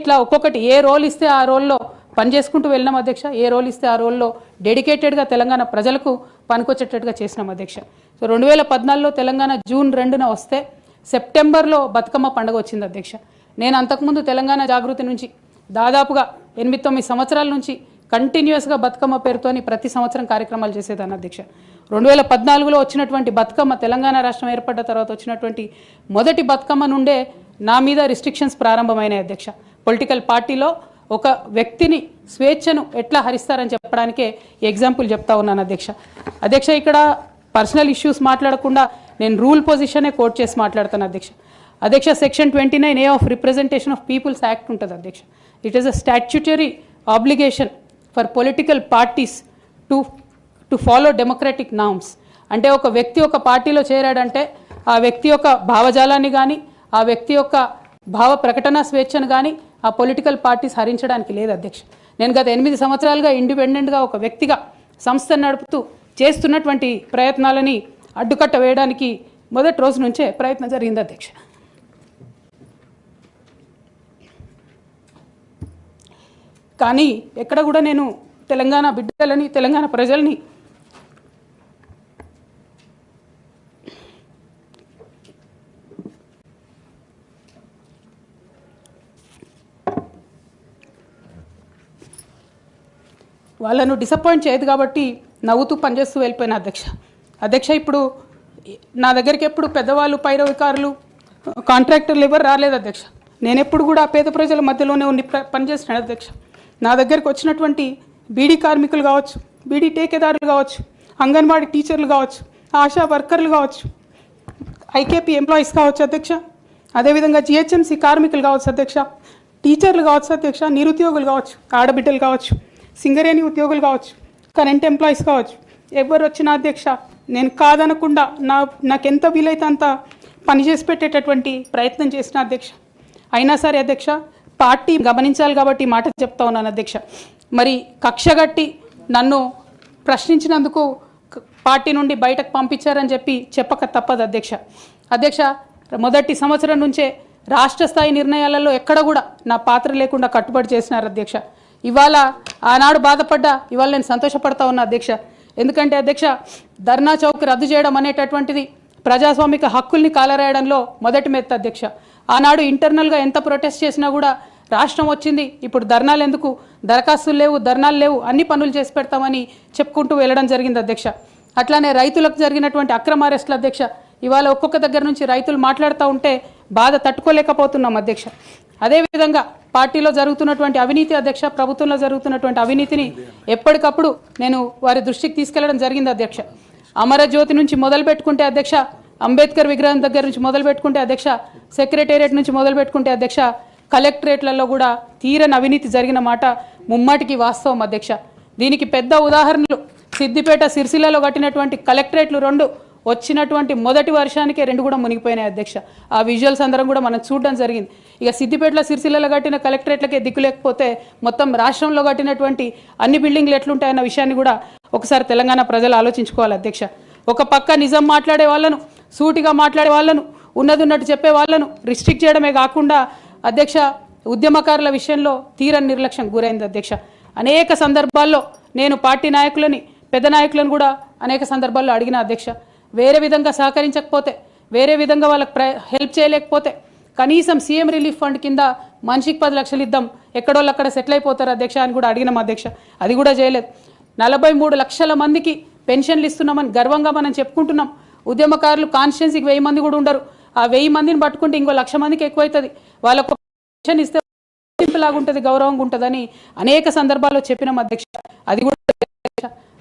ఇట్లా ఒక్కొక్కటి ఏ రోల్ ఇస్తే ఆ రోల్లో పనిచేసుకుంటూ వెళ్ళినాం అధ్యక్ష. ఏ రోల్ ఇస్తే ఆ రోల్లో డెడికేటెడ్గా తెలంగాణ ప్రజలకు పనికొచ్చేటట్టుగా చేసినాం అధ్యక్ష. సో 2014లో తెలంగాణ జూన్ 2న వస్తే సెప్టెంబర్లో బతుకమ్మ పండుగ వచ్చింది అధ్యక్ష. నేను అంతకుముందు తెలంగాణ జాగృతి నుంచి దాదాపుగా 8-9 సంవత్సరాల నుంచి కంటిన్యూస్గా బతుకమ్మ పేరుతోని ప్రతి సంవత్సరం కార్యక్రమాలు చేసేదాన్ని అధ్యక్ష. 2014లో వచ్చినటువంటి బతుకమ్మ, తెలంగాణ రాష్ట్రం ఏర్పడ్డ తర్వాత వచ్చినటువంటి మొదటి బతుకమ్మ నుండే నా మీద రిస్ట్రిక్షన్స్ ప్రారంభమైనాయి అధ్యక్ష. పొలిటికల్ పార్టీలో ఒక వ్యక్తిని స్వేచ్ఛను ఎట్లా హరిస్తారని చెప్పడానికే ఎగ్జాంపుల్ చెప్తా ఉన్నాను అధ్యక్ష. అధ్యక్ష, ఇక్కడ పర్సనల్ ఇష్యూస్ మాట్లాడకుండా నేను రూల్ పొజిషనే కోట్ చేసి మాట్లాడతాను అధ్యక్ష. అధ్యక్ష, section 29A of representation of people's act ఉంటుంది అధ్యక్ష. It is a statutory obligation for political parties to follow democratic norms. అంటే ఒక వ్యక్తి ఒక పార్టీలో చేరాడంటే ఆ వ్యక్తి యొక్క భావజాలాన్ని కానీ, ఆ వ్యక్తి యొక్క భావ ప్రకటన స్వేచ్ఛను కానీ ఆ పొలిటికల్ పార్టీస్ హరించడానికి లేదు అధ్యక్ష. నేను గత 8 సంవత్సరాలుగా ఇండిపెండెంట్గా ఒక వ్యక్తిగా సంస్థను నడుపుతూ చేస్తున్నటువంటి ప్రయత్నాలని అడ్డుకట్ట వేయడానికి మొదటి రోజు నుంచే ప్రయత్నం జరిగింది అధ్యక్ష. కానీ ఎక్కడ కూడా నేను తెలంగాణ బిడ్డలని, తెలంగాణ ప్రజల్ని వాళ్ళను డిసప్పాయింట్ చేయదు కాబట్టి నవ్వుతూ పనిచేస్తూ వెళ్ళిపోయిన అధ్యక్ష. ఇప్పుడు నా దగ్గరికి ఎప్పుడు పెద్దవాళ్ళు, పైరవికారులు, కాంట్రాక్టర్లు ఎవరు రాలేదు అధ్యక్ష. నేను ఎప్పుడు కూడా పేద ప్రజల మధ్యలోనే ఉండి పనిచేస్తున్నాను అధ్యక్ష. నా దగ్గరికి వచ్చినటువంటి బీడీ కార్మికులు కావచ్చు, బీడీ టేకేదారులు కావచ్చు, అంగన్వాడీ టీచర్లు కావచ్చు, ఆశా వర్కర్లు కావచ్చు, ఐకేపీ ఎంప్లాయీస్ కావచ్చు అధ్యక్ష, అదేవిధంగా జిహెచ్ఎంసీ కార్మికులు కావచ్చు అధ్యక్ష, టీచర్లు కావచ్చు అధ్యక్ష, నిరుద్యోగులు కావచ్చు, ఆడబిడ్డలు కావచ్చు, సింగరేణి ఉద్యోగులు కావచ్చు, కరెంట్ ఎంప్లాయీస్ కావచ్చు, ఎవరు వచ్చినా అధ్యక్ష నేను కాదనకుండా నాకెంత వీలైతే అంత పనిచేసి పెట్టేటటువంటి ప్రయత్నం చేసిన అధ్యక్ష. అయినా సరే అధ్యక్ష, పార్టీ గమనించాలి కాబట్టి మాట చెప్తా ఉన్నాను అధ్యక్ష. మరి కక్షగట్టి నన్ను ప్రశ్నించినందుకు పార్టీ నుండి బయటకు పంపించారని చెప్పక తప్పదు అధ్యక్ష. మొదటి సంవత్సరం నుంచే రాష్ట్ర స్థాయి నిర్ణయాలలో ఎక్కడ కూడా నా పాత్ర లేకుండా కట్టుబడి చేసినారు అధ్యక్ష. ఇవాళ ఆనాడు బాధపడ్డా ఇవాళ నేను సంతోషపడతా ఉన్నా అధ్యక్ష. ఎందుకంటే అధ్యక్ష, ధర్నా చౌక్ రద్దు చేయడం అనేటటువంటిది ప్రజాస్వామిక హక్కుల్ని కాలరాయడంలో మొదటి మెత్త అధ్యక్ష. ఆనాడు ఇంటర్నల్గా ఎంత ప్రొటెస్ట్ చేసినా కూడా రాష్ట్రం వచ్చింది, ఇప్పుడు ధర్నాలు ఎందుకు, దరఖాస్తులు లేవు, ధర్నాలు లేవు, అన్ని పనులు చేసి పెడతామని చెప్పుకుంటూ వెళ్ళడం జరిగింది అధ్యక్ష. అట్లానే రైతులకు జరిగినటువంటి అక్రమ అరెస్టులు అధ్యక్ష, ఇవాళ ఒక్కొక్క దగ్గర నుంచి రైతులు మాట్లాడుతూ ఉంటే బాధ తట్టుకోలేకపోతున్నాం అధ్యక్ష. అదేవిధంగా పార్టీలో జరుగుతున్నటువంటి అవినీతి అధ్యక్ష, ప్రభుత్వంలో జరుగుతున్నటువంటి అవినీతిని ఎప్పటికప్పుడు నేను వారి దృష్టికి తీసుకెళ్లడం జరిగింది అధ్యక్ష. అమరజ్యోతి నుంచి మొదలు పెట్టుకుంటే అధ్యక్ష, అంబేద్కర్ విగ్రహం దగ్గర నుంచి మొదలు పెట్టుకుంటే అధ్యక్ష, సెక్రటేరియట్ నుంచి మొదలు పెట్టుకుంటే అధ్యక్ష, కలెక్టరేట్లలో కూడా తీరని అవినీతి జరిగిన మాట ముమ్మాటికి వాస్తవం అధ్యక్ష. దీనికి పెద్ద ఉదాహరణలు సిద్దిపేట, సిరిసిల్లలో కట్టినటువంటి కలెక్టరేట్లు 2 వచ్చినటువంటి మొదటి వర్షానికే 2 కూడా మునిగిపోయినాయి అధ్యక్ష. ఆ విజువల్స్ అందరం కూడా మనం చూడడం జరిగింది. ఇక సిద్దిపేటలో, సిరిసిల్లలో కట్టిన కలెక్టరేట్లకే దిక్కు లేకపోతే మొత్తం రాష్ట్రంలో కట్టినటువంటి అన్ని బిల్డింగ్లు ఎట్లుంటాయన్న విషయాన్ని కూడా ఒకసారి తెలంగాణ ప్రజలు ఆలోచించుకోవాలి అధ్యక్ష. ఒక పక్క నిజం మాట్లాడే వాళ్ళను, సూటిగా మాట్లాడే వాళ్ళను, ఉన్నది ఉన్నట్టు చెప్పే వాళ్ళను రిస్ట్రిక్ట్ చేయడమే కాకుండా అధ్యక్ష, ఉద్యమకారుల విషయంలో తీరని నిర్లక్ష్యం గురైంది అధ్యక్ష. అనేక సందర్భాల్లో నేను పార్టీ నాయకులని, పెద్ద నాయకులను కూడా అనేక సందర్భాల్లో అడిగిన అధ్యక్ష. వేరే విధంగా సహకరించకపోతే, వేరే విధంగా వాళ్ళకి హెల్ప్ చేయలేకపోతే కనీసం సీఎం రిలీఫ్ ఫండ్ కింద మనిషికి 10 లక్షలు ఇద్దాం, ఎక్కడోళ్ళు అక్కడ సెటిల్ అయిపోతారు అధ్యక్ష అని కూడా అడిగినాం అధ్యక్ష. అది కూడా చేయలేదు. 43 లక్షల మందికి పెన్షన్లు ఇస్తున్నామని గర్వంగా మనం చెప్పుకుంటున్నాం. ఉద్యమకారులు కాన్స్టిట్యున్సీకి 1000 మంది కూడా ఉండరు. ఆ 1000 మందిని పట్టుకుంటే ఇంకో 1,00,000 మందికి ఎక్కువైతుంది. వాళ్ళకు పెన్షన్ ఇస్తే లాగుంటుంది, గౌరవంగా ఉంటుందని అనేక సందర్భాల్లో చెప్పినాం అధ్యక్ష. అది కూడా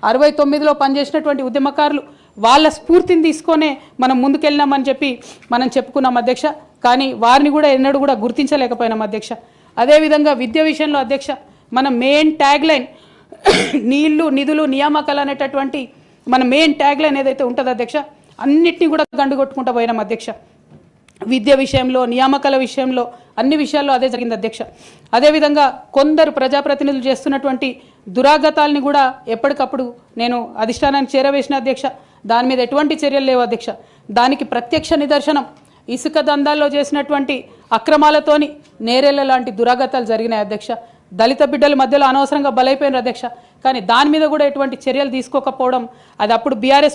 69లో పనిచేసినటువంటి ఉద్యమకారులు వాళ్ళ స్ఫూర్తిని తీసుకొనే మనం ముందుకెళ్ళినామని మనం చెప్పుకున్నాం అధ్యక్ష. కానీ వారిని కూడా ఎన్నడూ కూడా గుర్తించలేకపోయినాం అధ్యక్ష. అదేవిధంగా విద్య విషయంలో అధ్యక్ష, మన మెయిన్ ట్యాగ్ లైన్ నీళ్లు, నిధులు, నియామకాలు అనేటటువంటి మన మెయిన్ ట్యాగ్ లైన్ ఏదైతే ఉంటుందో అధ్యక్ష, అన్నిటినీ కూడా గండుగొట్టుకుంటూ పోయినాం అధ్యక్ష. విద్య విషయంలో, నియామకాల విషయంలో, అన్ని విషయాల్లో అదే జరిగింది అధ్యక్ష. అదేవిధంగా కొందరు ప్రజాప్రతినిధులు చేస్తున్నటువంటి దురాగతాలని కూడా ఎప్పటికప్పుడు నేను అధిష్టానానికి చేరవేసిన అధ్యక్ష. దాని మీద ఎటువంటి చర్యలు లేవు అధ్యక్ష. దానికి ప్రత్యక్ష నిదర్శనం ఇసుక దందాల్లో చేసినటువంటి అక్రమాలతోని నేరేళ్ల లాంటి దురాగతాలు జరిగినాయి అధ్యక్ష. దళిత బిడ్డల మధ్యలో అనవసరంగా బలైపోయినారు అధ్యక్ష. కానీ దాని మీద కూడా ఎటువంటి చర్యలు తీసుకోకపోవడం, అది అప్పుడు బీఆర్ఎస్